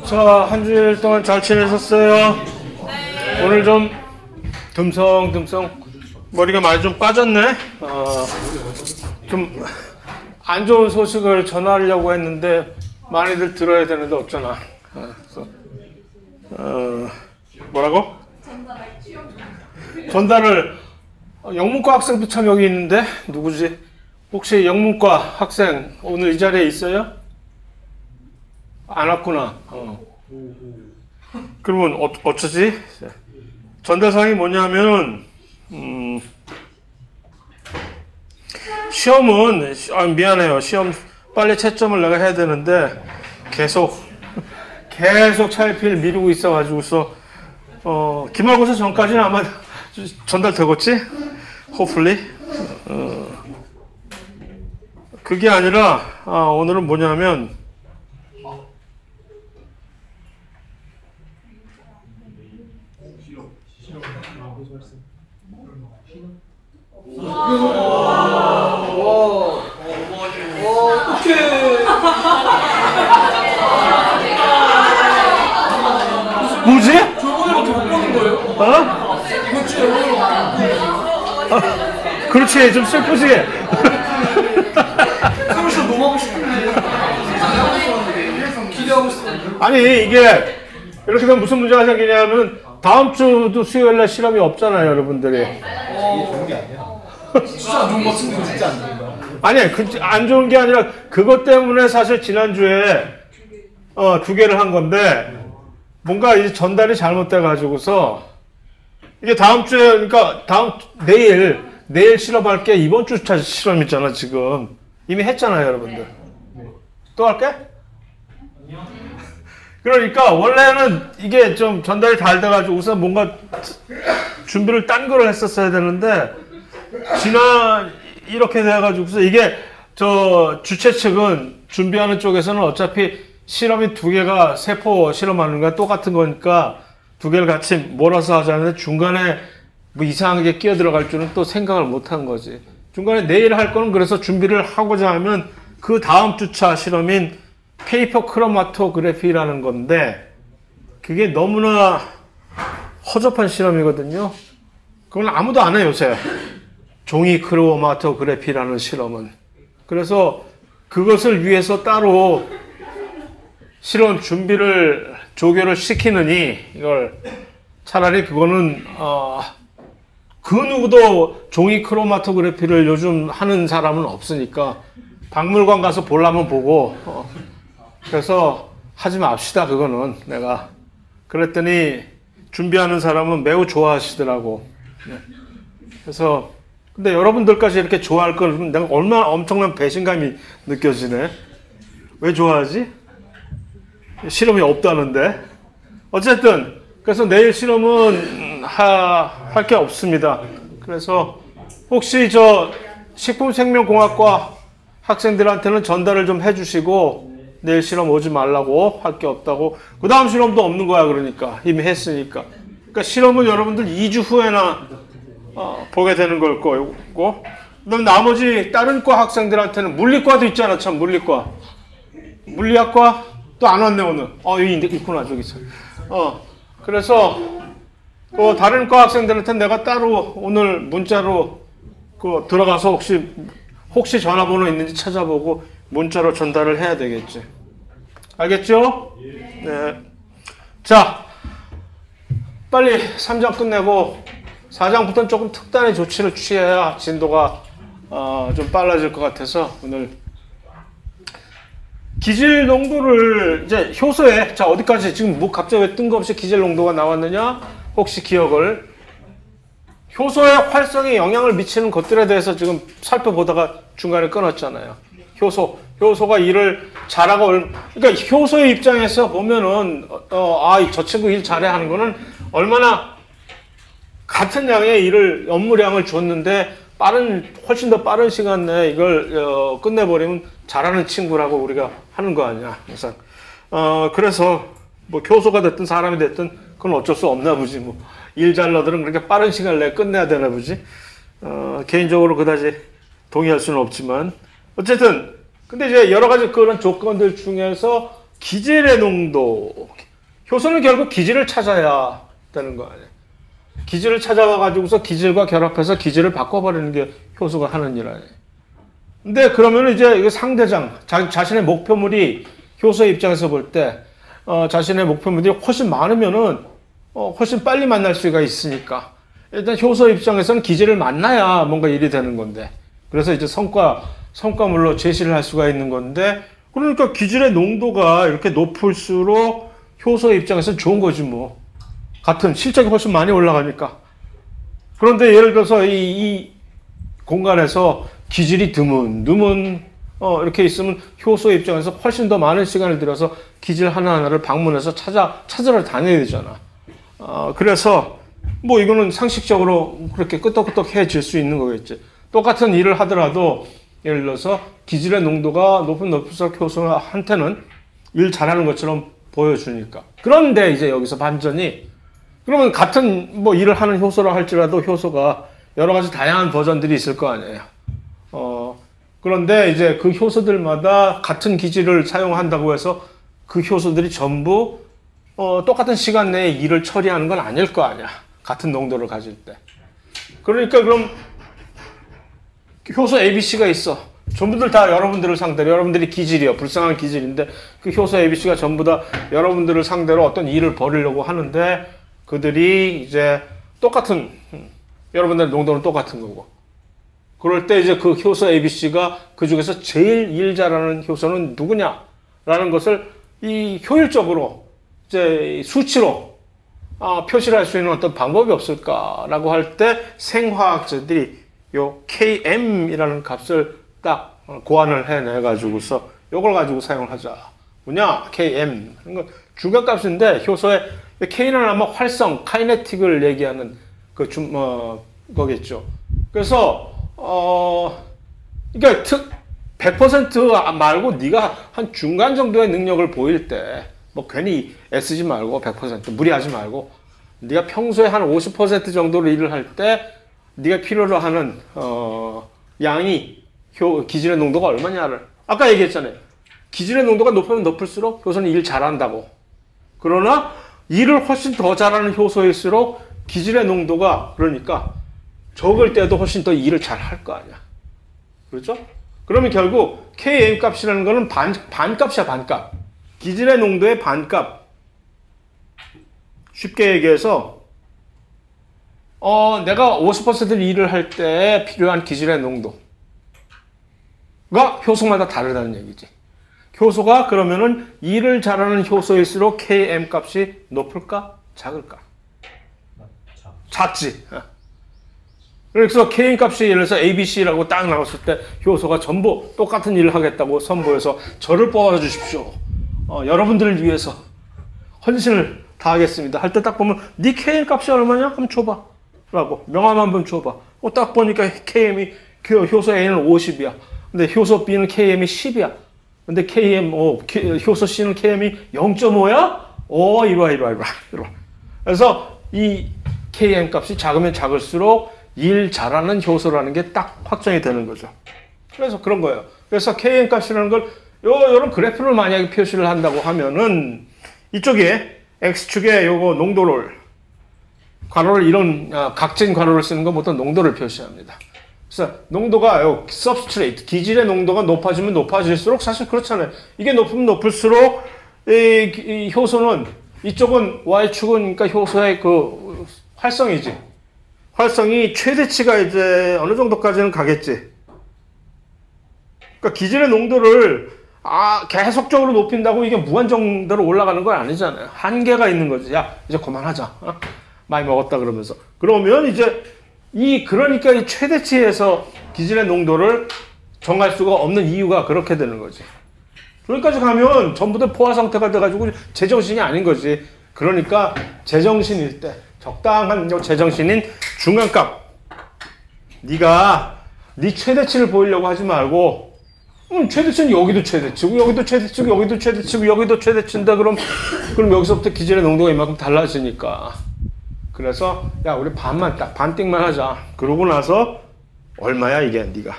자, 한 주일 동안 잘 지내셨어요? 네. 오늘 좀 듬성듬성 머리가 많이 좀 빠졌네. 좀 안 좋은 소식을 전하려고 했는데 많이들 들어야 되는데 없잖아. 뭐라고? 전달을 영문과 학생도 참 여기 있는데 누구지? 혹시 영문과 학생 오늘 이 자리에 있어요? 안 왔구나. 그러면 어쩌지? 전달사항이 뭐냐면 시험은 미안해요. 시험 빨리 채점을 내가 해야 되는데 계속 차일피일 미루고 있어가지고서 기말고사 전까지는 아마 전달되겠지? Hopefully. 그게 아니라 오늘은 뭐냐면 뭐지? 저번에밖에 못 보는 거예요? 이번 주에 그렇지, 좀 슬프지? 사무실 너무 하고 싶은데 기대하고 있었는데. 아니, 이게 이렇게 되면 무슨 문제가 생기냐면 다음 주도 수요일날 시험이 없잖아요, 여러분들이. 좋은 게 아니야. 진짜 안 좋은 것 같은데. 진짜 안 좋은 거야. 아니, 안 좋은 게 아니라 그것 때문에 사실 지난주에 두 개를 한 건데 뭔가 이제 전달이 잘못돼 가지고서 이게 다음 주에, 그러니까 내일 실험할 게 이번 주 실험 있잖아. 지금 이미 했잖아요, 여러분들. 또 할게? 그러니까 원래는 이게 좀 전달이 잘 돼가지고 우선 뭔가 준비를 딴 거를 했었어야 되는데 이렇게 돼가지고서 이게 주최 측은 준비하는 쪽에서는 어차피 실험이 두 개가 세포 실험하는 거랑 똑같은 거니까 두 개를 같이 몰아서 하자는데 중간에 뭐 이상하게 끼어 들어갈 줄은 또 생각을 못 한 거지. 중간에 내일 할 거는 그래서 준비를 하고자 하면 그 다음 주차 실험인 페이퍼 크로마토그래피라는 건데 그게 너무나 허접한 실험이거든요. 그건 아무도 안 해요, 요새. 종이 크로마토그래피라는 실험은. 그래서 그것을 위해서 따로 실험 준비를 조교를 시키느니 이걸 차라리 그거는 그 누구도 종이 크로마토그래피를 요즘 하는 사람은 없으니까 박물관 가서 보려면 보고 그래서 하지 맙시다. 그거는 내가 그랬더니 준비하는 사람은 매우 좋아하시더라고. 그래서 근데 여러분들까지 이렇게 좋아할 걸 내가 얼마나 엄청난 배신감이 느껴지네. 왜 좋아하지? 실험이 없다는데. 어쨌든 그래서 내일 실험은 할 게 없습니다. 그래서 혹시 식품생명공학과 학생들한테는 전달을 좀 해주시고 내일 실험 오지 말라고, 할 게 없다고. 그 다음 실험도 없는 거야. 그러니까 이미 했으니까. 그러니까 실험은 여러분들 2주 후에나 보게 되는 걸 거고, 그다음 나머지 다른 과 학생들한테는 물리과도 있잖아. 참, 물리과. 물리학과 또 안 왔네 오늘. 여기 있구나. 저기 있어. 그래서 또 다른 과 학생들한테 내가 따로 오늘 문자로 들어가서 혹시 전화번호 있는지 찾아보고 문자로 전달을 해야 되겠지. 알겠죠? 네. 자, 빨리 3장 끝내고 4장부터는 조금 특단의 조치를 취해야 진도가 좀 빨라질 것 같아서 오늘 기질 농도를 이제 효소에, 자, 어디까지 지금 뭐 갑자기 왜 뜬금없이 기질 농도가 나왔느냐? 혹시 기억을, 효소의 활성에 영향을 미치는 것들에 대해서 지금 살펴보다가 중간에 끊었잖아요. 효소가 일을 잘하고, 그러니까 효소의 입장에서 보면은, 저 친구 일 잘해 하는 거는 얼마나 같은 양의 업무량을 줬는데 훨씬 더 빠른 시간 내에 이걸 끝내버리면 잘하는 친구라고 우리가 하는 거 아니야, 항상. 그래서 뭐 교수가 됐든 사람이 됐든 그건 어쩔 수 없나 보지. 뭐 일 잘러들은 그렇게 빠른 시간 내에 끝내야 되나 보지. 개인적으로 그다지 동의할 수는 없지만 어쨌든 근데 이제 여러 가지 그런 조건들 중에서 기질의 농도. 효소는 결국 기질을 찾아야 되는 거 아니에요. 기질을 찾아가지고서 기질과 결합해서 기질을 바꿔버리는 게 효소가 하는 일 아니에요. 근데 그러면 이제 이거 상대장, 자신의 목표물이 효소의 입장에서 볼 때, 자신의 목표물이 훨씬 많으면은, 훨씬 빨리 만날 수가 있으니까. 일단 효소 입장에서는 기질을 만나야 뭔가 일이 되는 건데. 그래서 이제 성과물로 제시를 할 수가 있는 건데, 그러니까 기질의 농도가 이렇게 높을수록 효소 입장에서는 좋은 거지 뭐. 같은 실적이 훨씬 많이 올라가니까. 그런데 예를 들어서 이 공간에서 기질이 드문 이렇게 있으면 효소 입장에서 훨씬 더 많은 시간을 들여서 기질 하나하나를 방문해서 찾으러 다녀야 되잖아. 그래서 뭐 이거는 상식적으로 그렇게 끄떡끄떡해질 수 있는 거겠지. 똑같은 일을 하더라도 예를 들어서 기질의 농도가 높을수록 효소한테는 일 잘하는 것처럼 보여주니까. 그런데 이제 여기서 반전이, 그러면 같은 뭐 일을 하는 효소라 할지라도 효소가 여러 가지 다양한 버전들이 있을 거 아니에요. 그런데 이제 그 효소들마다 같은 기질을 사용한다고 해서 그 효소들이 전부 똑같은 시간 내에 일을 처리하는 건 아닐 거 아니야. 같은 농도를 가질 때. 그러니까 그럼 효소 ABC가 있어. 전부들 다 여러분들을 상대로, 여러분들이 기질이요. 불쌍한 기질인데 그 효소 ABC가 전부 다 여러분들을 상대로 어떤 일을 벌이려고 하는데 그들이 이제 똑같은, 여러분들의 농도는 똑같은 거고. 그럴 때 이제 그 효소 ABC가 그 중에서 제일 일 잘하는 효소는 누구냐라는 것을 이 효율적으로 이제 수치로 표시를 할 수 있는 어떤 방법이 없을까라고 할 때 생화학자들이 요 KM이라는 값을 딱 고안을 해내 가지고서 요걸 가지고 사용을 하자. 뭐냐? KM. 이건 중간값인데 효소의 K는 아마 활성, 카이네틱을 얘기하는 거겠죠. 그래서 그러니까 100% 말고 네가 한 중간 정도의 능력을 보일 때 뭐 괜히 애쓰지 말고 100% 무리하지 말고 네가 평소에 한 50% 정도로 일을 할 때 네가 필요로 하는 양이 기질의 농도가 얼마냐를 아까 얘기했잖아요. 기질의 농도가 높으면 높을수록 효소는 일 잘한다고. 그러나 일을 훨씬 더 잘하는 효소일수록 기질의 농도가 그러니까 적을 때도 훨씬 더 일을 잘 할 거 아니야. 그렇죠? 그러면 결국 KM 값이라는 거는 반값이야, 반값. 기질의 농도의 반값. 쉽게 얘기해서 내가 50% 일을 할 때 필요한 기질의 농도가 효소마다 다르다는 얘기지. 효소가 그러면은 일을 잘하는 효소일수록 KM 값이 높을까? 작을까? 작지. 그래서 K인 값이 예를 들어서 ABC라고 딱 나왔을 때 효소가 전부 똑같은 일을 하겠다고 선보여서 저를 뽑아주십시오. 여러분들을 위해서 헌신을 다하겠습니다. 할 때 딱 보면 네 K인 값이 얼마냐? 한번 줘봐. 라고 명함 한번 줘봐. 딱 보니까 KM이 효소 A는 50이야. 근데 효소 B는 KM이 10이야. 근데 효소 C는 KM이 0.5야? 이리 와. 그래서 이 KM 값이 작으면 작을수록 일 잘하는 효소라는 게 딱 확정이 되는 거죠. 그래서 그런 거예요. 그래서 KM 값이라는 걸 요런 그래프를 만약에 표시를 한다고 하면은 이쪽에 X축에 요거 농도를 괄호를 이런 각진 괄호를 쓰는 건 보통 농도를 표시합니다. 그래서 농도가 요 substrate 기질의 농도가 높아지면 높아질수록 사실 그렇잖아요. 이게 높으면 높을수록 이 효소는 이쪽은 Y축은 그러니까 효소의 그 활성이지. 활성이 최대치가 이제 어느 정도까지는 가겠지. 그러니까 기질의 농도를 계속적으로 높인다고 이게 무한정대로 올라가는 건 아니잖아요. 한계가 있는 거지. 야, 이제 그만하자. 많이 먹었다 그러면서. 그러면 이제 그러니까 이 최대치에서 기질의 농도를 정할 수가 없는 이유가 그렇게 되는 거지. 여기까지 가면 전부 다 포화 상태가 돼가지고 제정신이 아닌 거지. 그러니까 제정신일 때 적당한 제정신인 중간값. 네가 네 최대치를 보이려고 하지 말고 최대치는 여기도 최대치고 여기도 최대치고 여기도 최대치고 여기도 최대치인데 그럼 여기서부터 기질의 농도가 이만큼 달라지니까. 그래서 야 우리 반띵만 하자. 그러고 나서 얼마야 이게 네가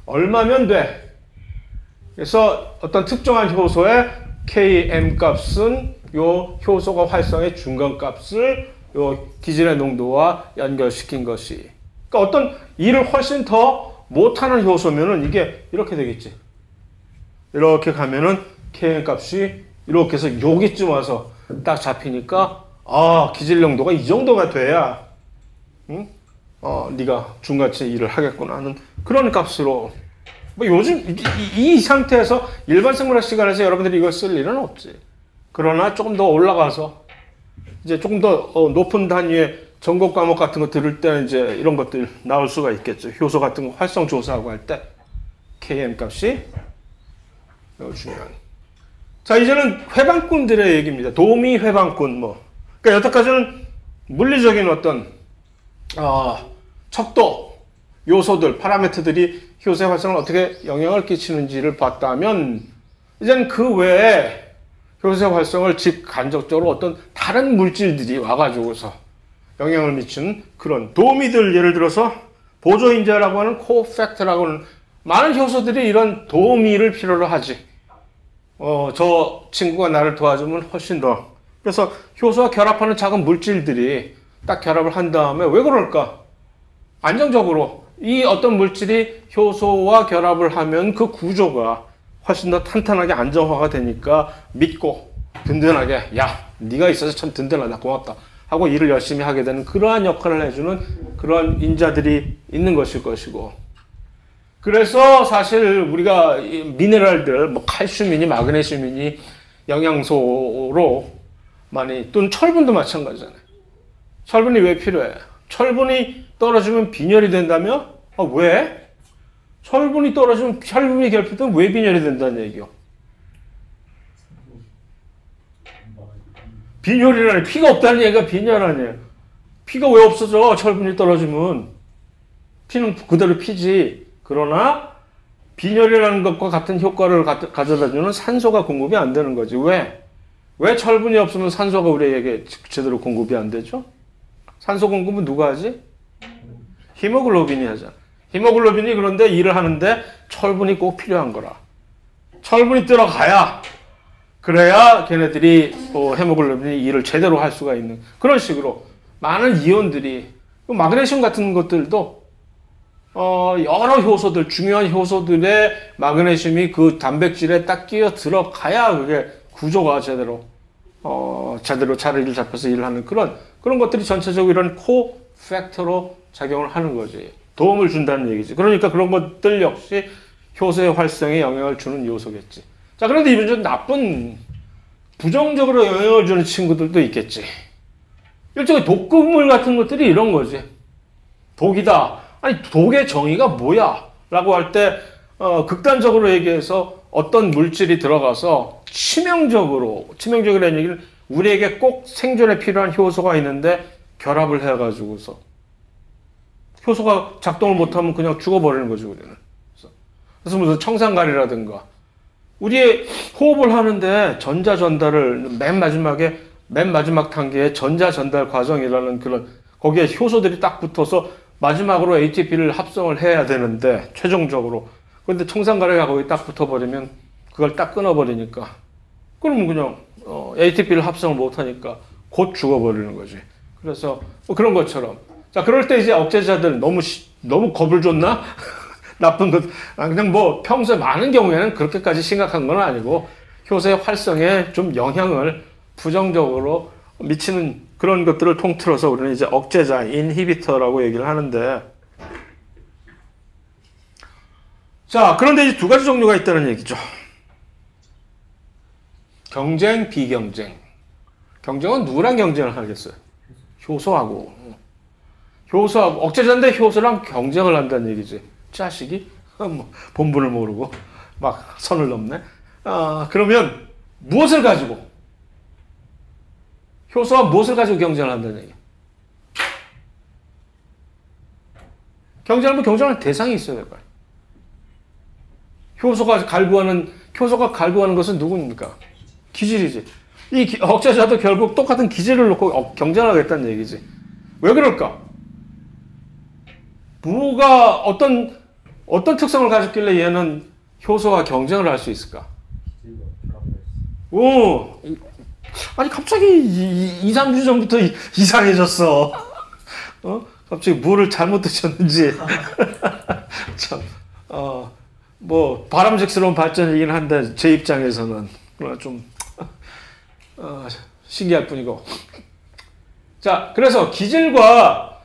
얼마면 돼. 그래서 어떤 특정한 효소의 Km 값은 요 효소가 활성의 중간 값을 요 기질의 농도와 연결시킨 것이. 그러니까 어떤 일을 훨씬 더 못하는 효소면은 이게 이렇게 되겠지. 이렇게 가면은 Km 값이 이렇게 해서 여기쯤 와서 딱 잡히니까 기질 농도가 이 정도가 돼야 응? 네가 중같이 일을 하겠구나 하는 그런 값으로. 뭐 요즘 이 상태에서 일반 생물학 시간에서 여러분들이 이걸 쓸 일은 없지. 그러나 조금 더 올라가서 이제 조금 더 높은 단위의 전공 과목 같은 거 들을 때는 이제 이런 것들 나올 수가 있겠죠. 효소 같은 거 활성 조사하고 할 때 Km 값이 매우 중요한. 자, 이제는 회방꾼들의 얘기입니다. 도미 회방꾼 그러니까 여태까지는 물리적인 어떤 척도 요소들, 파라미터들이 효소의 활성을 어떻게 영향을 끼치는지를 봤다면 이제는 그 외에 효소의 활성을 직간접적으로 어떤 다른 물질들이 와가지고서 영향을 미치는 그런 도미들, 예를 들어서 보조인자라고 하는 코팩터라고 하는 많은 효소들이 이런 도미를 필요로 하지. 저 친구가 나를 도와주면 훨씬 더. 그래서 효소와 결합하는 작은 물질들이 딱 결합을 한 다음에 왜 그럴까? 안정적으로 이 어떤 물질이 효소와 결합을 하면 그 구조가 훨씬 더 탄탄하게 안정화가 되니까 믿고 든든하게 네가 있어서 참 든든하다 고맙다 하고 일을 열심히 하게 되는 그러한 역할을 해주는 그러한 인자들이 있는 것일 것이고, 그래서 사실 우리가 미네랄들 칼슘이니 마그네슘이니 영양소로 많이, 또는 철분도 마찬가지잖아요. 철분이 왜 필요해? 철분이 떨어지면 빈혈이 된다며? 왜? 철분이 떨어지면 철분이 결핍되면 왜 빈혈이 된다는 얘기요? 빈혈이라니, 피가 없다는 얘기가 빈혈 아니에요. 피가 왜 없어져? 철분이 떨어지면. 피는 그대로 피지. 그러나 빈혈이라는 것과 같은 효과를 가져다주는 산소가 공급이 안 되는 거지. 왜? 왜 철분이 없으면 산소가 우리에게 제대로 공급이 안 되죠? 산소 공급은 누가 하지? 히모글로빈이 하잖아. 히모글로빈이 그런데 일을 하는데 철분이 꼭 필요한 거라. 철분이 들어가야, 그래야 걔네들이 헤모글로빈이 일을 제대로 할 수가 있는 그런 식으로 많은 이온들이, 마그네슘 같은 것들도 여러 효소들, 중요한 효소들의 마그네슘이 그 단백질에 딱 끼어 들어가야 그게 구조가 제대로 자리를 잡혀서 일을 하는 그런 것들이 전체적으로 이런 코팩터로 작용을 하는 거지. 도움을 준다는 얘기지. 그러니까 그런 것들 역시 효소의 활성에 영향을 주는 요소겠지. 자, 그런데 이런 좀 나쁜, 부정적으로 영향을 주는 친구들도 있겠지. 일종의 독극물 같은 것들이 이런 거지. 독이다. 아니, 독의 정의가 뭐야? 라고 할 때, 극단적으로 얘기해서 어떤 물질이 들어가서 치명적이라는 얘기는 우리에게 꼭 생존에 필요한 효소가 있는데 결합을 해가지고서 효소가 작동을 못하면 그냥 죽어버리는 거죠, 우리는. 그래서 무슨 청산가리라든가, 우리의 호흡을 하는데 전자 전달을 맨 마지막 단계에 전자 전달 과정이라는 거기에 효소들이 딱 붙어서 마지막으로 ATP를 합성을 해야 되는데, 최종적으로. 그런데 청산가리가 거기 딱 붙어버리면 그걸 딱 끊어버리니까, 그러면 그냥 ATP를 합성을 못하니까 곧 죽어버리는 거지. 그래서 그런 것처럼. 자, 그럴 때 이제 억제자들 너무 겁을 줬나? 나쁜 것. 그냥 평소에 많은 경우에는 그렇게까지 심각한 건 아니고 효소의 활성에 좀 영향을 부정적으로 미치는 그런 것들을 통틀어서 우리는 이제 억제자, 인히비터라고 얘기를 하는데, 자, 그런데 이제 두 가지 종류가 있다는 얘기죠. 경쟁, 비경쟁. 경쟁은 누구랑 경쟁을 하겠어요? 효소하고. 억제자인데 효소랑 경쟁을 한다는 얘기지. 자식이? 본분을 모르고 막 선을 넘네. 그러면 무엇을 가지고? 효소와 무엇을 가지고 경쟁을 한다는 얘기야? 경쟁하면 경쟁할 대상이 있어야 될 거야. 효소가 갈구하는 것은 누구입니까? 기질이지. 이 억제자도 결국 똑같은 기질을 놓고 경쟁하겠다는 얘기지. 왜 그럴까? 뭐가 어떤 특성을 가졌길래 얘는 효소와 경쟁을 할 수 있을까? 오, 아니 갑자기 2, 3주 전부터 이상해졌어. 갑자기 뭐를 잘못 드셨는지. 참, 뭐 바람직스러운 발전이긴 한데 제 입장에서는 좀 신기할 뿐이고. 자, 그래서 기질과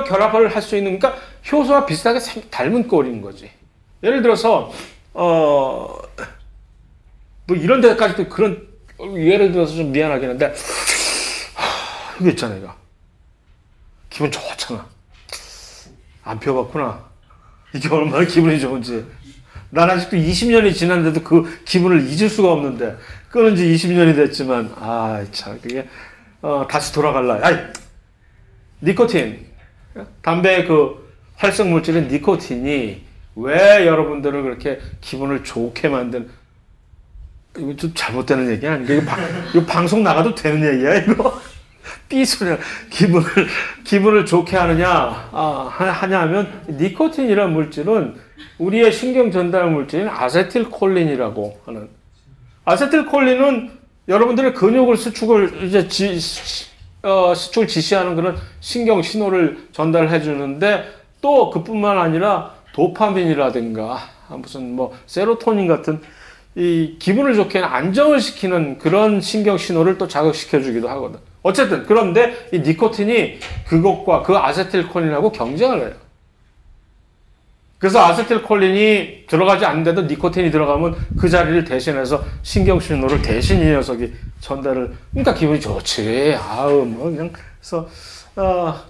결합을 할 수 있는, 그러니까 효소와 비슷하게 닮은 꼴인 거지. 예를 들어서 뭐 이런 데까지도 그런 예를 들어서 좀 미안하긴 한데 이거 있잖아, 이거 기분 좋잖아. 안 피워봤구나. 이게 얼마나 기분이 좋은지. 난 아직도 20년이 지났는데도 그 기분을 잊을 수가 없는데, 끊은 지 20년이 됐지만, 참, 그게, 다시 돌아갈라. 니코틴. 담배의 그 활성 물질인 니코틴이 왜 여러분들을 그렇게 기분을 좋게 만든, 이거 좀 잘못되는 얘기 아닌가? 이거 방송 나가도 되는 얘기야, 이거? 삐소리야. 기분을 좋게 하냐면, 니코틴이라는 물질은 우리의 신경 전달 물질인 아세틸콜린이라고 하는. 아세틸콜린은 여러분들의 근육을 수축을 수축을 지시하는 그런 신경 신호를 전달해 주는데, 또 그뿐만 아니라 도파민이라든가 무슨 뭐 세로토닌 같은 이 기분을 좋게 안정을 시키는 그런 신경 신호를 또 자극시켜 주기도 하거든. 어쨌든 그런데 이 니코틴이 그것과 그 아세틸콜린하고 경쟁을 해요. 그래서 아세틸콜린이 들어가지 않는데도 니코틴이 들어가면 그 자리를 대신해서 신경 신호를 대신 이 녀석이 전달을, 그러니까 기분이 좋지. 뭐 그냥 그래서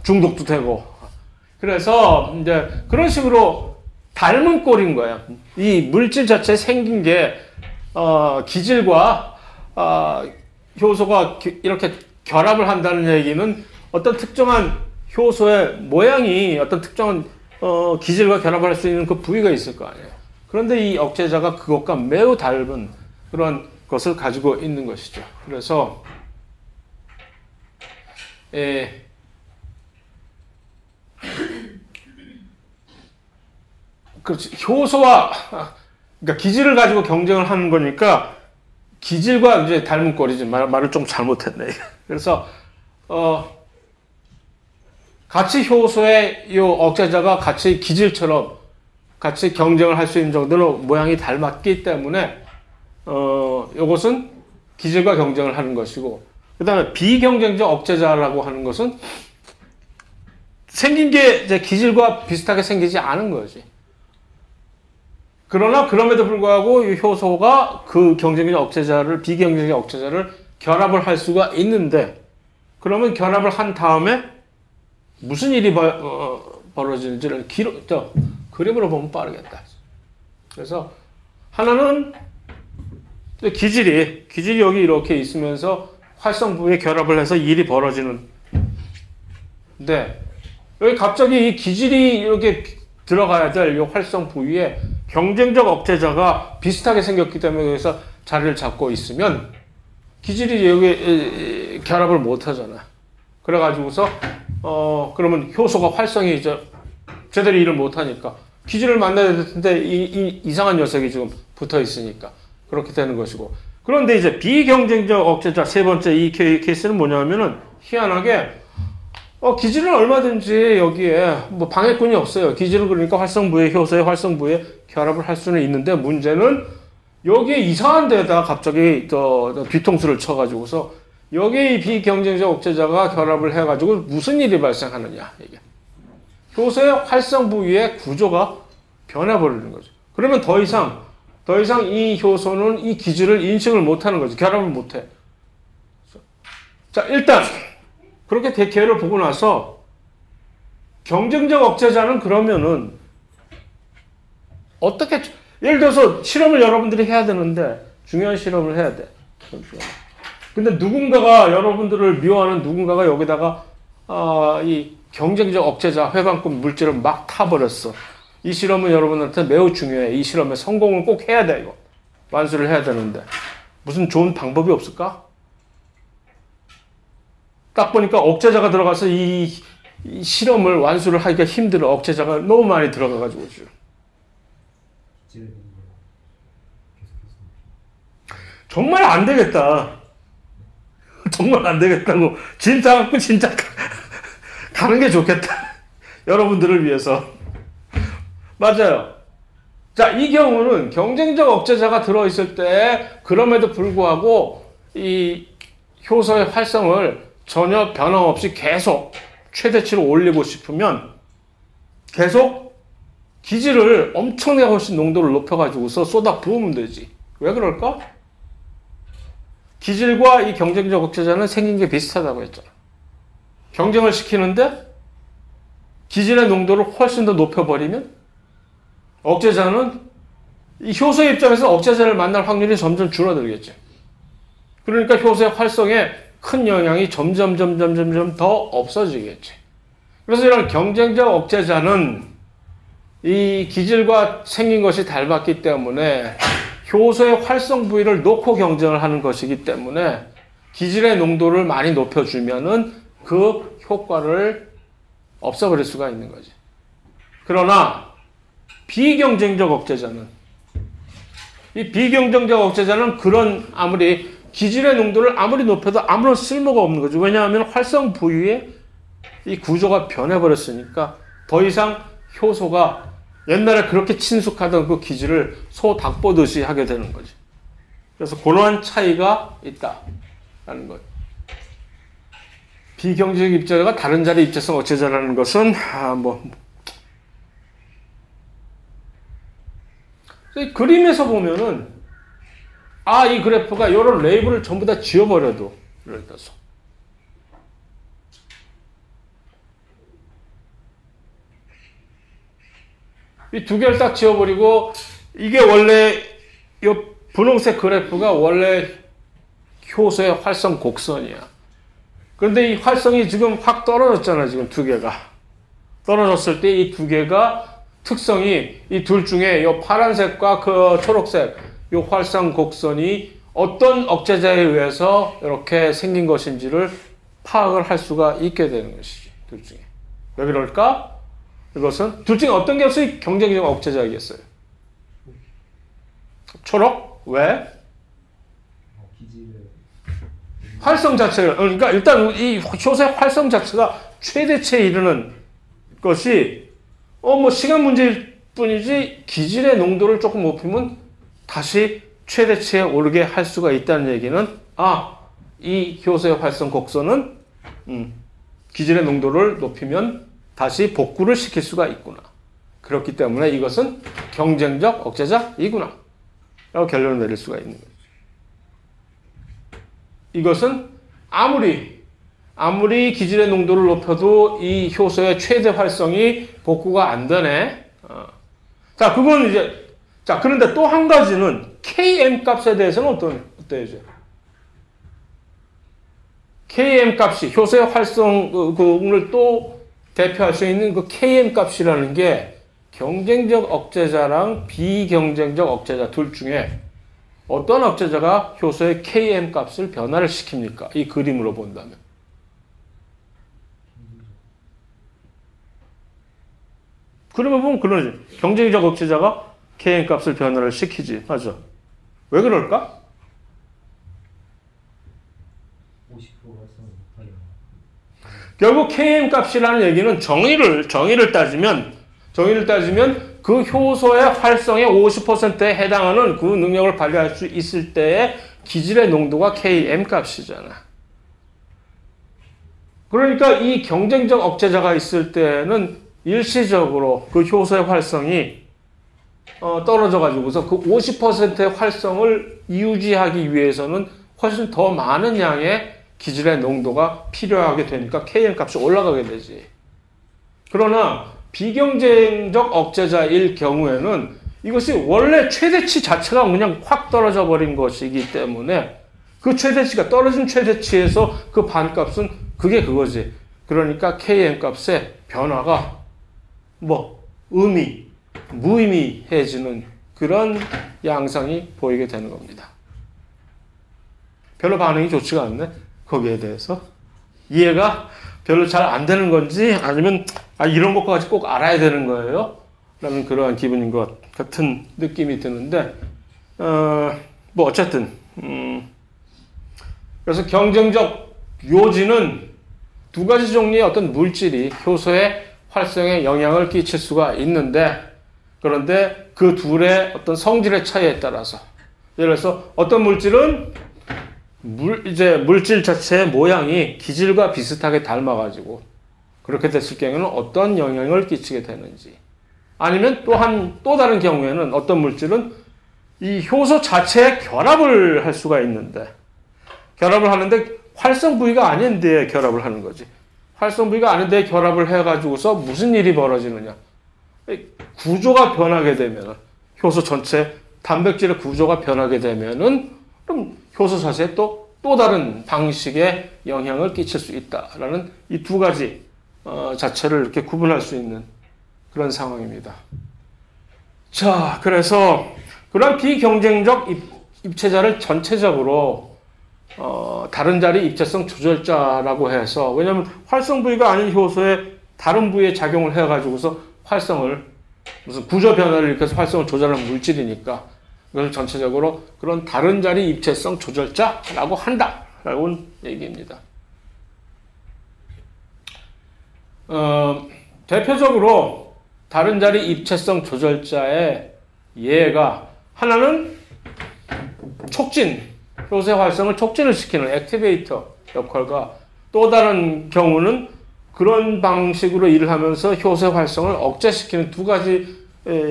중독도 되고. 그래서 이제 그런 식으로 닮은 꼴인 거야. 이 물질 자체 생긴 게 기질과 효소가 이렇게 결합을 한다는 얘기는 어떤 특정한 효소의 모양이 어떤 특정한 기질과 결합을 할 수 있는 그 부위가 있을 거 아니에요. 그런데 이 억제자가 그것과 매우 닮은 그런 것을 가지고 있는 것이죠. 그래서 그렇지. 효소와 그러니까 기질을 가지고 경쟁을 하는 거니까 기질과 이제 닮은 꼴이지. 말을 좀 잘못했네. 그래서 같이 효소의 이 억제자가 같이 기질처럼 같이 경쟁을 할 수 있는 정도로 모양이 닮았기 때문에 이것은 기질과 경쟁을 하는 것이고, 그 다음에 비경쟁적 억제자라고 하는 것은 생긴 게 이제 기질과 비슷하게 생기지 않은 거지. 그러나 그럼에도 불구하고 이 효소가 그 경쟁적 억제자를, 비경쟁적 억제자를 결합을 할 수가 있는데, 그러면 결합을 한 다음에 무슨 일이 벌어지는지를 그림으로 보면 빠르겠다. 그래서 하나는 기질이 여기 이렇게 있으면서 활성부에 결합을 해서 일이 벌어지는. 근데 여기 갑자기 이 기질이 이렇게 들어가야 될 이 활성 부위에 경쟁적 억제자가 비슷하게 생겼기 때문에 여기서 자리를 잡고 있으면 기질이 여기 결합을 못 하잖아. 그래가지고서 그러면 효소가 활성이 이제 제대로 일을 못 하니까 기질을 만나야 될 텐데 이상한 녀석이 지금 붙어 있으니까 그렇게 되는 것이고. 그런데 이제 비경쟁적 억제자 세 번째 이 케이스는 뭐냐면은 희한하게 기질은 얼마든지 여기에 뭐 방해꾼이 없어요. 기질은 그러니까 활성부의 효소의 활성부에 결합을 할 수는 있는데, 문제는 여기에 이상한 데다 갑자기 뒤통수를 쳐가지고서 여기에 이 비경쟁적 억제자가 결합을 해가지고 무슨 일이 발생하느냐, 이게. 효소의 활성 부위의 구조가 변해버리는 거죠. 그러면 더 이상 이 효소는 이 기질을 인식을 못하는 거죠. 결합을 못해. 자, 일단 그렇게 대개를 보고 나서 경쟁적 억제자는 그러면은 어떻게, 예를 들어서 실험을 여러분들이 해야 되는데, 중요한 실험을 해야 돼. 근데 여러분들을 미워하는 누군가가 여기다가 이 경쟁적 억제자 회방꾼 물질을 막 타버렸어. 이 실험은 여러분한테 매우 중요해. 이 실험에 성공을 꼭 해야 돼, 이거. 완수를 해야 되는데. 무슨 좋은 방법이 없을까? 딱 보니까 억제자가 들어가서 이 실험을 완수를 하기가 힘들어. 억제자가 너무 많이 들어가가지고. 정말 안 되겠다. 정말 안 되겠다고 진짜 진짜 가는 게 좋겠다. 여러분들을 위해서. 맞아요. 자, 이 경우는 경쟁적 억제자가 들어있을 때 그럼에도 불구하고 이 효소의 활성을 전혀 변함없이 계속 최대치로 올리고 싶으면 계속 기질을 엄청나게 훨씬 농도를 높여가지고서 쏟아 부으면 되지. 왜 그럴까? 기질과 이 경쟁적 억제자는 생긴 게 비슷하다고 했잖아. 경쟁을 시키는데 기질의 농도를 훨씬 더 높여버리면 억제자는 이 효소의 입장에서 억제자를 만날 확률이 점점 줄어들겠지. 그러니까 효소의 활성에 큰 영향이 점점 더 없어지겠지. 그래서 이런 경쟁적 억제자는 이 기질과 생긴 것이 닮았기 때문에 효소의 활성 부위를 놓고 경쟁을 하는 것이기 때문에 기질의 농도를 많이 높여주면은 그 효과를 없애버릴 수가 있는 거지. 그러나 비경쟁적 억제자는 이 비경쟁적 억제자는 그런 아무리 기질의 농도를 아무리 높여도 아무런 쓸모가 없는 거죠. 왜냐하면 활성 부위의 이 구조가 변해버렸으니까 더 이상 효소가 옛날에 그렇게 친숙하던 그 기질을 소 닭 보듯이 하게 되는 거지. 그래서 그러한 차이가 있다라는 거예요. 비경쟁적 입자가 다른 자리 입자성 억제자라는 것은 이 그림에서 보면은 이 그래프가 이런 레이블을 전부 다 지워버려도 예를 들어서 이 두 개를 딱 지워버리고 이게 원래 이 분홍색 그래프가 원래 효소의 활성 곡선이야. 그런데 이 활성이 지금 확 떨어졌잖아. 지금 두 개가 떨어졌을 때 이 두 개가 특성이 이 둘 중에 이 파란색과 그 초록색 이 활성 곡선이 어떤 억제자에 의해서 이렇게 생긴 것인지를 파악을 할 수가 있게 되는 것이지. 둘 중에. 왜 그럴까? 이것은 둘 중에 어떤 것이 경쟁적 억제자이겠어요? 초록? 왜? 활성 자체가, 그러니까 일단 이 효소의 활성 자체가 최대치에 이르는 것이 시간 문제일 뿐이지 기질의 농도를 조금 높이면 다시 최대치에 오르게 할 수가 있다는 얘기는 이 효소의 활성 곡선은 기질의 농도를 높이면 다시 복구를 시킬 수가 있구나. 그렇기 때문에 이것은 경쟁적 억제자이구나. 라고 결론을 내릴 수가 있는 거죠. 이것은 아무리 기질의 농도를 높여도 이 효소의 최대 활성이 복구가 안 되네. 자, 그건 이제, 그런데 또 한 가지는 Km 값에 대해서는 어때요, 이제? Km 값이 효소의 활성을 또 대표할 수 있는 그 Km 값이라는 게 경쟁적 억제자랑 비경쟁적 억제자 둘 중에 어떤 억제자가 효소의 Km 값을 변화를 시킵니까? 이 그림으로 본다면. 그러면 보면 그러지. 경쟁적 억제자가 Km 값을 변화를 시키지. 맞아. 왜 그럴까? 50% 활성을 못하게. 결국 Km 값이라는 얘기는 정의를 따지면 그 효소의 활성의 50%에 해당하는 그 능력을 발휘할 수 있을 때의 기질의 농도가 Km 값이잖아. 그러니까 이 경쟁적 억제자가 있을 때는 일시적으로 그 효소의 활성이 떨어져가지고서 그 50%의 활성을 유지하기 위해서는 훨씬 더 많은 양의 기질의 농도가 필요하게 되니까 Km 값이 올라가게 되지. 그러나 비경쟁적 억제자일 경우에는 이것이 원래 최대치 자체가 그냥 확 떨어져 버린 것이기 때문에 그 최대치가 떨어진 최대치에서 그 반값은 그게 그거지. 그러니까 Km 값의 변화가 무의미해지는 그런 양상이 보이게 되는 겁니다. 별로 반응이 좋지가 않네. 거기에 대해서. 이해가 별로 잘 안 되는 건지 아니면 이런 것까지 꼭 알아야 되는 거예요? 라는 그러한 기분인 것 같은 느낌이 드는데 어쨌든 그래서 경쟁적 요지는 두 가지 종류의 어떤 물질이 효소의 활성에 영향을 끼칠 수가 있는데, 그런데 그 둘의 어떤 성질의 차이에 따라서, 예를 들어서 어떤 물질은 물질 자체의 모양이 기질과 비슷하게 닮아가지고 그렇게 됐을 경우에는 어떤 영향을 끼치게 되는지, 아니면 또 다른 경우에는 어떤 물질은 이 효소 자체에 결합을 할 수가 있는데, 결합을 하는데 활성 부위가 아닌데 결합을 하는 거지. 활성 부위가 아닌데 결합을 해가지고서 무슨 일이 벌어지느냐. 구조가 변하게 되면, 효소 전체 단백질의 구조가 변하게 되면은, 그럼 효소 자체에 또 다른 방식의 영향을 끼칠 수 있다라는 이 두 가지 자체를 이렇게 구분할 수 있는 그런 상황입니다. 자, 그래서 그런 비경쟁적 입체자를 전체적으로 다른 자리 입체성 조절자라고 해서, 왜냐하면 활성 부위가 아닌 효소에 다른 부위에 작용을 해가지고서 활성을, 무슨 구조 변화를 일으켜서 활성을 조절하는 물질이니까 이걸 전체적으로 그런 다른 자리 입체성 조절자라고 한다라고 얘기입니다. 대표적으로 다른 자리 입체성 조절자의 예가, 하나는 촉진, 효소의 활성을 촉진을 시키는 액티베이터 역할과, 또 다른 경우는 그런 방식으로 일을 하면서 효소의 활성을 억제시키는 두 가지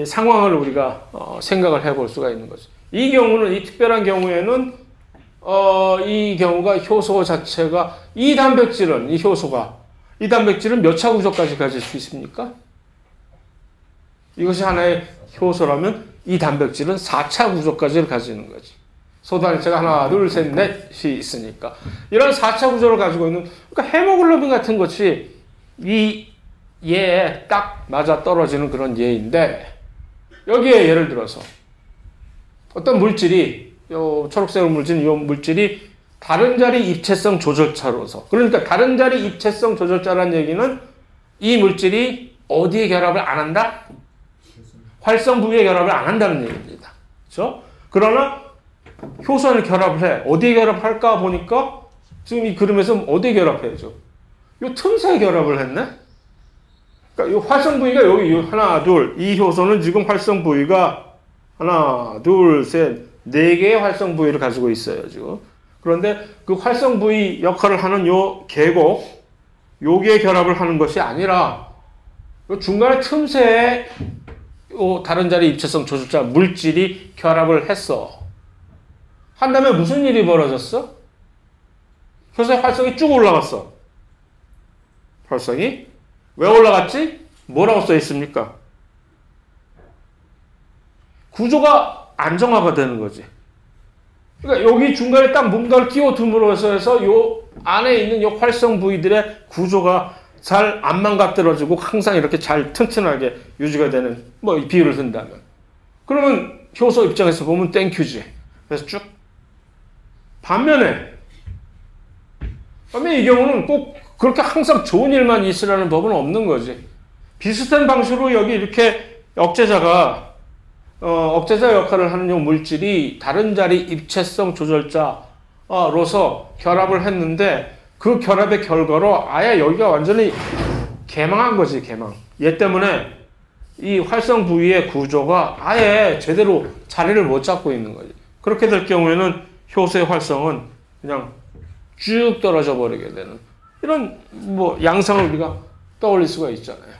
상황을 우리가 생각을 해볼 수가 있는 거죠. 이 경우는, 이 특별한 경우에는 이 경우가 효소 자체가, 이 단백질은 몇 차 구조까지 가질 수 있습니까? 이것이 하나의 효소라면 이 단백질은 4차 구조까지를 가지는 거지. 소단체가 하나, 둘, 셋, 넷이 있으니까. 이런 4차 구조를 가지고 있는, 그러니까 헤모글로빈 같은 것이 이 예에 딱 맞아 떨어지는 그런 예인데, 여기에 예를 들어서 어떤 물질이, 요 초록색 물질은 요 물질이 다른 자리 입체성 조절자로서, 그러니까 다른 자리 입체성 조절자라는 얘기는 이 물질이 어디에 결합을 안 한다? 활성 부위에 결합을 안 한다는 얘기입니다. 그렇죠? 그러나 효소는 결합을 해. 어디에 결합할까 보니까 지금 이 그림에서 어디에 결합해야죠? 요 틈새에 결합을 했네? 그러니까 요 활성 부위가 여기 하나, 둘, 이 효소는 지금 활성 부위가 하나, 둘, 셋, 네 개의 활성 부위를 가지고 있어요, 지금. 그런데 그 활성 부위 역할을 하는 요 계곡, 여기에 결합을 하는 것이 아니라 요 중간에 틈새에 요 다른 자리 입체성 조절자 물질이 결합을 했어. 한 다음에 무슨 일이 벌어졌어? 효소의 활성이 쭉 올라갔어. 활성이 왜 올라갔지? 뭐라고 써 있습니까? 구조가 안정화가 되는 거지. 그러니까 여기 중간에 딱 뭔가를 끼워둠으로써 해서 요 안에 있는 요 활성 부위들의 구조가 잘 안 망가뜨려지고 항상 이렇게 잘 튼튼하게 유지가 되는, 뭐 비유를 든다면, 그러면 효소 입장에서 보면 땡큐지. 그래서 쭉. 반면에 이 경우는 꼭 그렇게 항상 좋은 일만 있으라는 법은 없는 거지. 비슷한 방식으로 여기 이렇게 억제자 역할을 하는 요 물질이 다른 자리 입체성 조절자로서 결합을 했는데, 그 결합의 결과로 아예 여기가 완전히 개망한 거지, 개망. 얘 때문에 이 활성 부위의 구조가 아예 제대로 자리를 못 잡고 있는 거지. 그렇게 될 경우에는 효소의 활성은 그냥 쭉 떨어져 버리게 되는 이런 뭐 양상을 우리가 떠올릴 수가 있잖아요.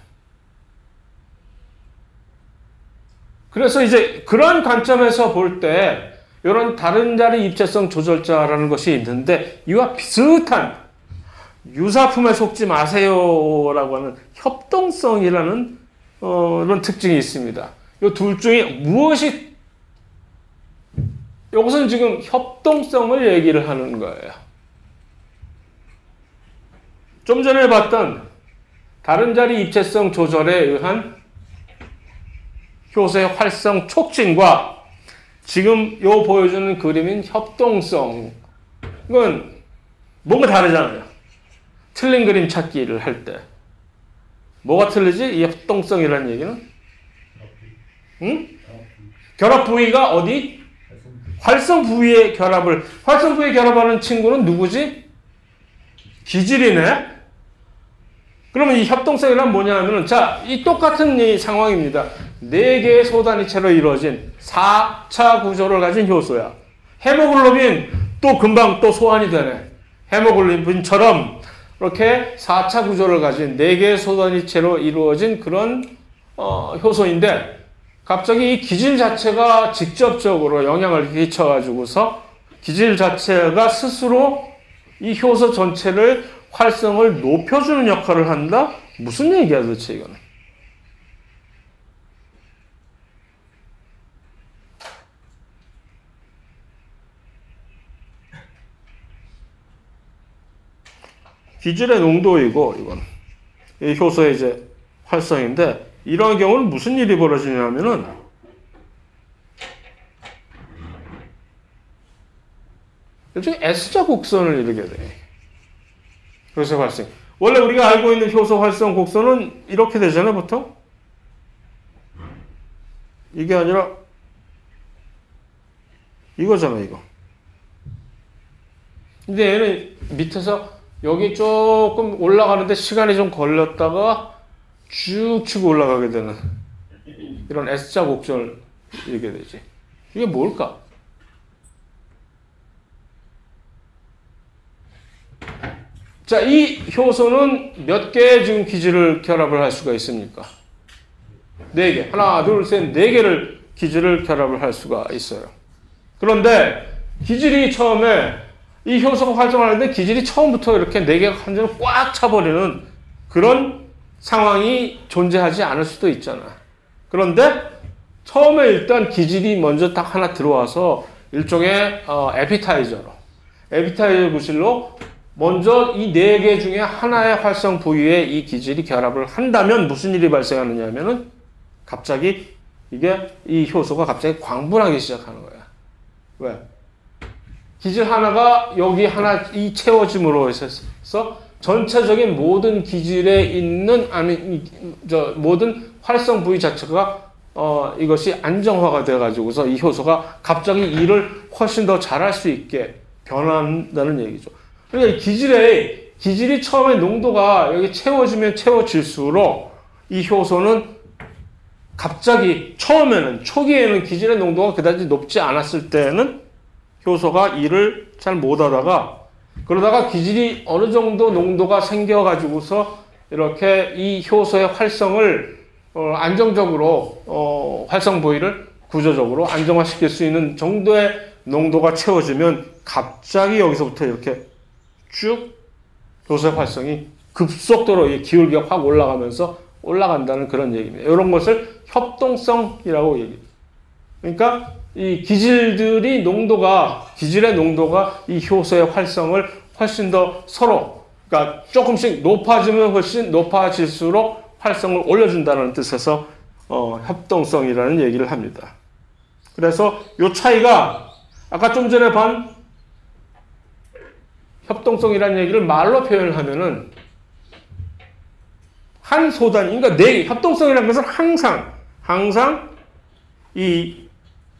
그래서 이제 그런 관점에서 볼 때 이런 다른 자리 입체성 조절자라는 것이 있는데, 이와 비슷한 유사품에 속지 마세요라고 하는 협동성이라는 이런 특징이 있습니다. 이 둘 중에 무엇이, 이것은 지금 협동성을 얘기를 하는 거예요. 좀 전에 봤던 다른 자리 입체성 조절에 의한 효소의 활성 촉진과 지금 요 보여주는 그림인 협동성, 이건 뭔가 다르잖아요. 틀린 그림 찾기를 할 때 뭐가 틀리지? 이 협동성이라는 얘기는? 응? 결합 부위가 어디? 활성 부위의 결합하는 친구는 누구지? 기질이네? 그러면 이 협동성이란 뭐냐면은, 자, 이 똑같은 이 상황입니다. 4개의 소단위체로 이루어진 4차 구조를 가진 효소야. 헤모글로빈 또 금방 또 소환이 되네. 헤모글로빈처럼 이렇게 4차 구조를 가진 4개의 소단위체로 이루어진 그런 효소인데, 갑자기 이 기질 자체가 직접적으로 영향을 끼쳐가지고서 기질 자체가 스스로 이 효소 전체를 활성을 높여주는 역할을 한다? 무슨 얘기야 도대체 이거는? 기질의 농도이고 이건 이 효소의 이제 활성인데, 이러한 경우는 무슨 일이 벌어지냐면은 일종의 S자 곡선을 이루게 돼. 효소 활성. 원래 우리가 알고 있는 효소 활성 곡선은 이렇게 되잖아요, 보통. 이게 아니라 이거잖아, 이거. 근데 얘는 밑에서 여기 조금 올라가는데 시간이 좀 걸렸다가 쭉 치고 올라가게 되는 이런 S자 곡선을 이루게 되지. 이게 뭘까? 자, 이 효소는 몇 개의 지금 기질을 결합을 할 수가 있습니까? 4개. 하나, 둘, 셋, 4개를 기질을 결합을 할 수가 있어요. 그런데 기질이 처음에 이 효소가 활성하는데 기질이 처음부터 이렇게 4개가 완전히 꽉 차버리는 그런 상황이 존재하지 않을 수도 있잖아. 그런데 처음에 일단 기질이 먼저 딱 하나 들어와서 일종의 에피타이저 구실로 먼저 이 4개 중에 하나의 활성 부위에 이 기질이 결합을 한다면 무슨 일이 발생하느냐 하면은 갑자기 이 효소가 갑자기 광분하기 시작하는 거야. 왜? 기질 하나가 여기 하나 이 채워짐으로 해서 전체적인 모든 기질에 있는 모든 활성 부위 자체가 이것이 안정화가 돼 가지고서 이 효소가 갑자기 일을 훨씬 더 잘할 수 있게 변한다는 얘기죠. 그러니까 기질이 처음에 농도가 여기 채워지면 채워질수록 이 효소는 갑자기 초기에는 기질의 농도가 그다지 높지 않았을 때는 효소가 일을 잘 못하다가 그러다가 기질이 어느 정도 농도가 생겨가지고서 이렇게 이 효소의 활성을 안정적으로 활성 부위를 구조적으로 안정화시킬 수 있는 정도의 농도가 채워지면 갑자기 여기서부터 이렇게 쭉 효소의 활성이 급속도로 기울기가 확 올라간다는 그런 얘기입니다. 이런 것을 협동성이라고 얘기해요. 그러니까 이 기질의 농도가 이 효소의 활성을 훨씬 더 서로, 그러니까 조금씩 높아지면 훨씬 높아질수록 활성을 올려준다는 뜻에서 협동성이라는 얘기를 합니다. 그래서 이 차이가 아까 좀 전에 본 협동성이라는 얘기를 말로 표현을 하면은 한 소단위, 그러니까 협동성이라는 것은 항상 이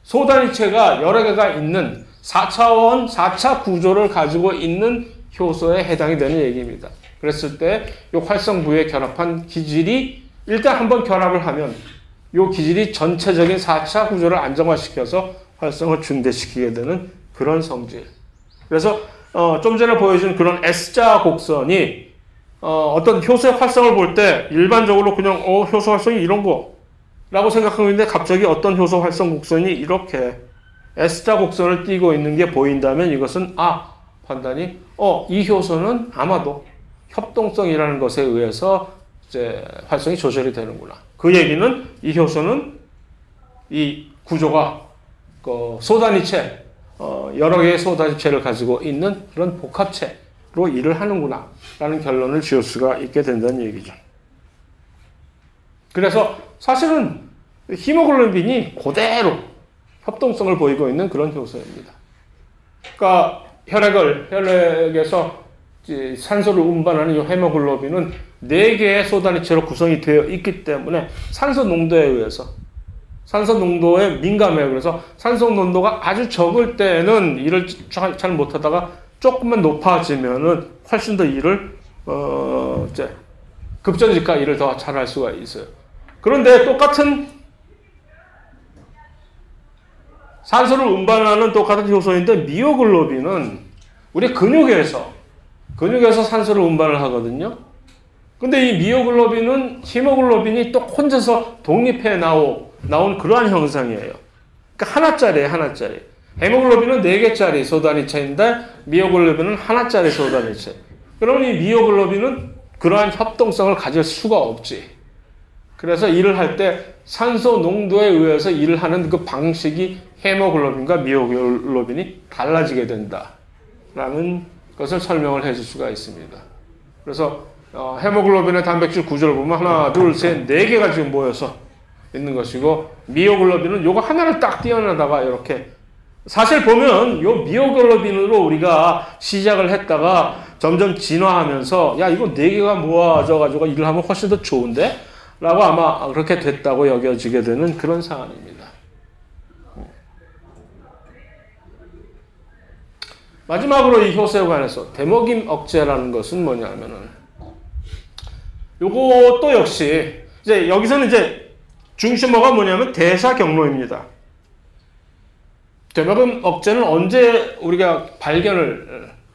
소단위체가 여러 개가 있는 4차 구조를 가지고 있는 효소에 해당이 되는 얘기입니다. 그랬을 때 이 활성 부위에 결합한 기질이 일단 한번 결합을 하면 이 기질이 전체적인 4차 구조를 안정화시켜서 활성을 증대시키게 되는 그런 성질. 그래서 좀 전에 보여준 그런 S자 곡선이 어떤 효소의 활성을 볼 때 일반적으로 그냥 효소 활성이 이런 거라고 생각하고 있는데 갑자기 어떤 효소 활성 곡선이 이렇게 S자 곡선을 띠고 있는 게 보인다면 이것은 판단이 이 효소는 아마도 협동성이라는 것에 의해서 이제 활성이 조절이 되는구나. 그 얘기는 이 효소는 이 구조가 소단위체 여러 개의 소단위체를 가지고 있는 그런 복합체로 일을 하는구나 라는 결론을 지을 수가 있게 된다는 얘기죠. 그래서 사실은 히모글로빈이 그대로 협동성을 보이고 있는 그런 효소입니다. 그러니까 혈액에서 산소를 운반하는 이 헤모글로빈은 4개의 소단위체로 구성이 되어 있기 때문에 산소 농도에 의해서 산소 농도에 민감해요. 그래서 산소 농도가 아주 적을 때는 일을 잘 못하다가 조금만 높아지면은 훨씬 더 일을 이제 급전직하 일을 더 잘할 수가 있어요. 그런데 똑같은 산소를 운반하는 똑같은 효소인데 미오글로빈은 우리 근육에서 산소를 운반을 하거든요. 근데 이 미오글로빈은 히모글로빈이 또 혼자서 독립해 나온 그러한 형상이에요. 그러니까 하나짜리. 헤모글로빈은 4개짜리 소단위체인데 미오글로빈은 하나짜리 소단위체. 그러면 이 미오글로빈은 그러한 협동성을 가질 수가 없지. 그래서 일을 할 때 산소 농도에 의해서 일을 하는 그 방식이 헤모글로빈과 미오글로빈이 달라지게 된다라는 것을 설명을 해줄 수가 있습니다. 그래서 헤모글로빈의 단백질 구조를 보면 하나, 둘, 셋, 4개가 지금 모여서 있는 것이고 미오글로빈은 요거 하나를 딱 떼어내다가 이렇게 사실 보면 요 미오글로빈으로 우리가 시작을 했다가 점점 진화하면서 야 이거 4개가 모아져가지고 일을 하면 훨씬 더 좋은데? 라고 아마 그렇게 됐다고 여겨지게 되는 그런 상황입니다. 마지막으로 이 효소에 관해서 데모김 억제라는 것은 뭐냐면은 요것도 역시 이제 여기서는 이제 중심어가 뭐냐면 대사 경로입니다. 데모김 억제는 언제 우리가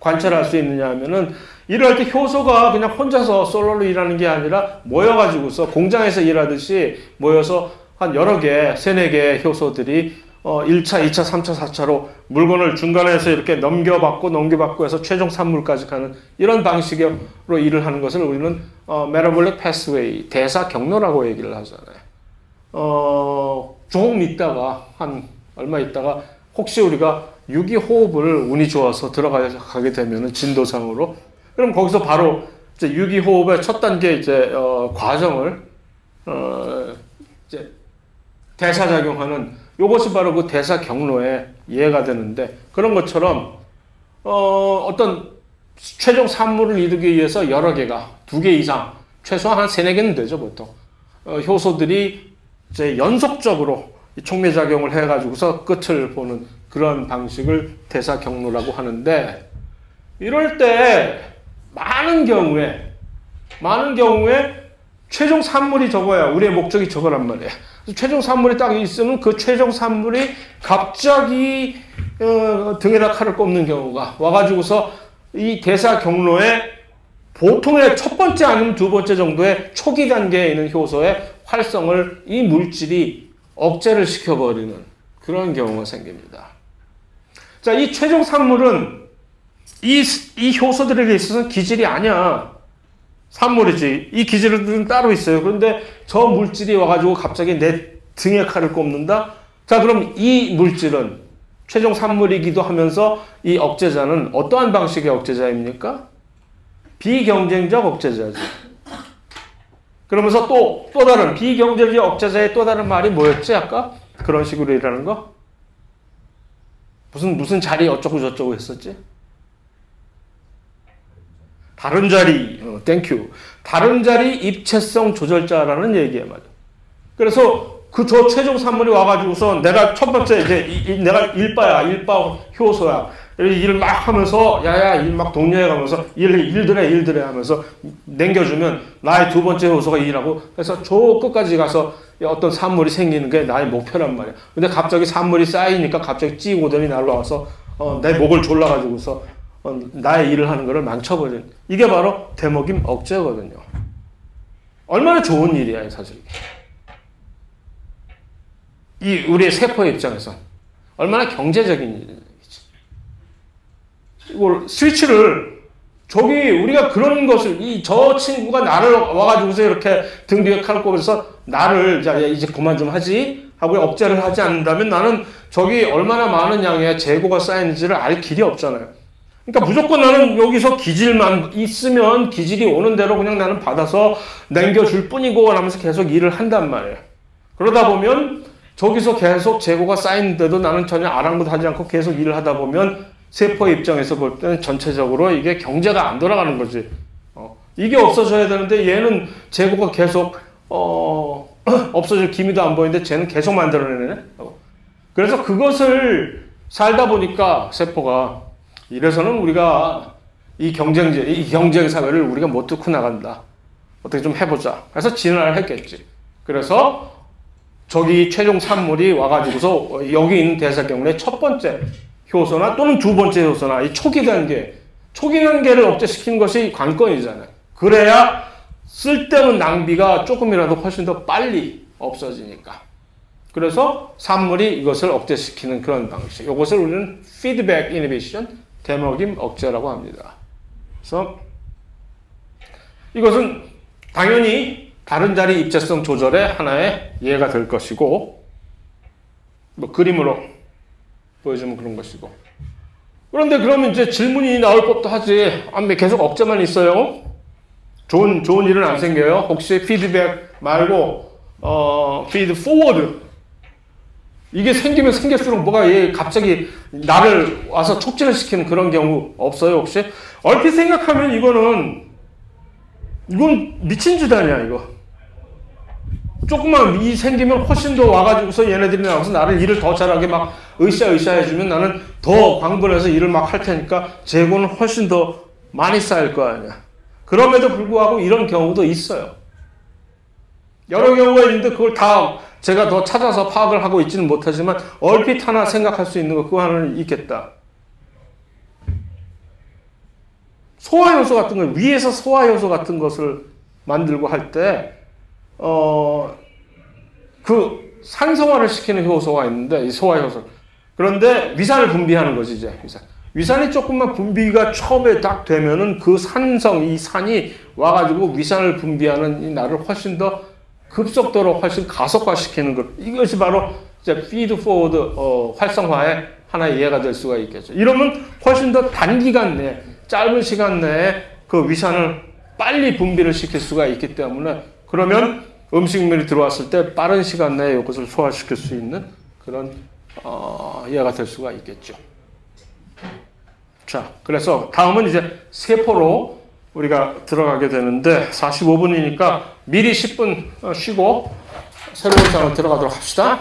관찰할 수 있느냐 하면은 일을 할 때 효소가 그냥 혼자서 솔로로 일하는 게 아니라 모여가지고서 공장에서 일하듯이 모여서 한 여러 개, 3, 4개의 효소들이 1차, 2차, 3차, 4차로 물건을 중간에서 이렇게 넘겨받고 해서 최종 산물까지 가는 이런 방식으로 일을 하는 것을 우리는 metabolic pathway, 대사 경로라고 얘기를 하잖아요. 조금 있다가 얼마 있다가 혹시 우리가 유기호흡을 운이 좋아서 들어가게 되면은 진도상으로 그럼 거기서 바로 이제 유기호흡의 첫 단계 이제 과정을 이제 대사작용하는 요것이 바로 그 대사 경로에 이해가 되는데 그런 것처럼 어떤 최종 산물을 이루기 위해서 여러 개가 2개 이상 최소한 한 3, 4개는 되죠 보통 효소들이 이제 연속적으로 촉매작용을 해가지고서 끝을 보는 그런 방식을 대사 경로라고 하는데 이럴 때 많은 경우에 최종 산물이 적어야 우리의 목적이 저거란 말이에요. 최종 산물이 딱 있으면 그 최종 산물이 갑자기 등에다 칼을 꼽는 경우가 와가지고서 이 대사 경로에 보통의 첫 번째 아니면 두 번째 정도의 초기 단계에 있는 효소의 활성을 이 물질이 억제를 시켜버리는 그런 경우가 생깁니다. 자, 이 최종 산물은 이 효소들에게 있어서는 기질이 아니야. 산물이지. 이 기질은 따로 있어요. 그런데 저 물질이 와가지고 갑자기 내 등에 칼을 꼽는다? 자, 그럼 이 물질은 최종 산물이기도 하면서 이 억제자는 어떠한 방식의 억제자입니까? 비경쟁적 억제자죠. 그러면서 또 다른 비경쟁적 억제자의 또 다른 말이 뭐였지? 아까? 그런 식으로 일하는 거? 무슨 자리 어쩌고 저쩌고 했었지? 다른 자리, 땡큐. 다른 자리 입체성 조절자라는 얘기예요, 맞아. 그래서 저 최종 산물이 와가지고서 내가 첫 번째 이제 내가 일바 효소야. 일을 막 하면서 일 막 독려해 가면서 일들해 하면서 남겨주면 나의 두 번째 효소가 일하고 그래서 저 끝까지 가서 어떤 산물이 생기는 게 나의 목표란 말이야. 근데 갑자기 산물이 쌓이니까 갑자기 찌고 오더니 날로 와서 내 목을 졸라가지고서 나의 일을 하는 거를 망쳐버리는 이게 바로 데모김 억제거든요. 얼마나 좋은 일이야 사실. 이 우리의 세포의 입장에서 얼마나 경제적인 일이지. 이걸 스위치를 저기 우리가 그런 것을 저 친구가 나를 와가지고서 이렇게 등 뒤에 칼을 꼽아서 나를 이제 그만 좀 하지 하고 억제를 하지 않는다면 나는 저기 얼마나 많은 양의 재고가 쌓이는지를 알 길이 없잖아요. 그러니까 무조건 나는 여기서 기질만 있으면 기질이 오는 대로 그냥 나는 받아서 남겨줄 뿐이고 하면서 계속 일을 한단 말이에요. 그러다 보면 저기서 계속 재고가 쌓이는데도 나는 전혀 아랑곳하지 않고 계속 일을 하다 보면 세포의 입장에서 볼 때는 전체적으로 이게 경제가 안 돌아가는 거지. 이게 없어져야 되는데 얘는 재고가 계속 없어질 기미도 안 보이는데 쟤는 계속 만들어내네. 그래서 그것을 살다 보니까 세포가 이래서는 우리가 이 경쟁 사회를 우리가 못 뚫고 나간다. 어떻게 좀 해보자. 그래서 진화를 했겠지. 그래서 저기 최종 산물이 와가지고서 여기 있는 대사경례의 첫 번째 효소나 또는 두 번째 효소나 이 초기 단계를 억제시키는 것이 관건이잖아요. 그래야 쓸데없는 낭비가 조금이라도 훨씬 더 빨리 없어지니까. 그래서 산물이 이것을 억제시키는 그런 방식. 이것을 우리는 피드백 이니비션, 대먹임 억제라고 합니다. 그래서 이것은 당연히 다른 자리 입체성 조절의 하나의 예가 될 것이고, 뭐 그림으로 보여주면 그런 것이고. 그런데 그러면 이제 질문이 나올 법도 하지. 계속 억제만 있어요? 좋은 일은 안 생겨요? 혹시 피드백 말고 피드 포워드 이게 생기면 생길수록 뭐가 갑자기 나를 와서 촉진을 시키는 그런 경우 없어요 혹시? 얼핏 생각하면 이건 미친 짓 아니야 이거. 조금만 생기면 훨씬 더 와가지고서 얘네들이 나와서 나를 일을 더 잘하게 막 으쌰해주면 나는 더 광분해서 일을 막 할 테니까 재고는 훨씬 더 많이 쌓일 거 아니야. 그럼에도 불구하고 이런 경우도 있어요. 여러 경우가 있는데 그걸 다 제가 더 찾아서 파악을 하고 있지는 못하지만 얼핏 하나 생각할 수 있는 거 그거 하나는 있겠다. 소화효소 같은 거, 위에서 소화효소 같은 것을 만들고 할 때 그 산성화를 시키는 효소가 있는데 이 소화효소. 그런데 위산을 분비하는 거지 이제 위산이 조금만 분비가 처음에 딱 되면은 그 이 산이 와가지고 위산을 분비하는 이 나를 훨씬 더 급속도로 훨씬 가속화시키는 것. 이것이 바로 이제 피드 포워드 활성화의 하나의 예가 될 수가 있겠죠. 이러면 훨씬 더 단기간 내에 짧은 시간 내에 그 위산을 빨리 분비를 시킬 수가 있기 때문에 그러면 음식물이 들어왔을 때 빠른 시간 내에 이것을 소화시킬 수 있는 그런 예가 될 수가 있겠죠. 자, 그래서 다음은 이제 세포로 우리가 들어가게 되는데 45분이니까 미리 10분 쉬고 새로운 장을 들어가도록 합시다.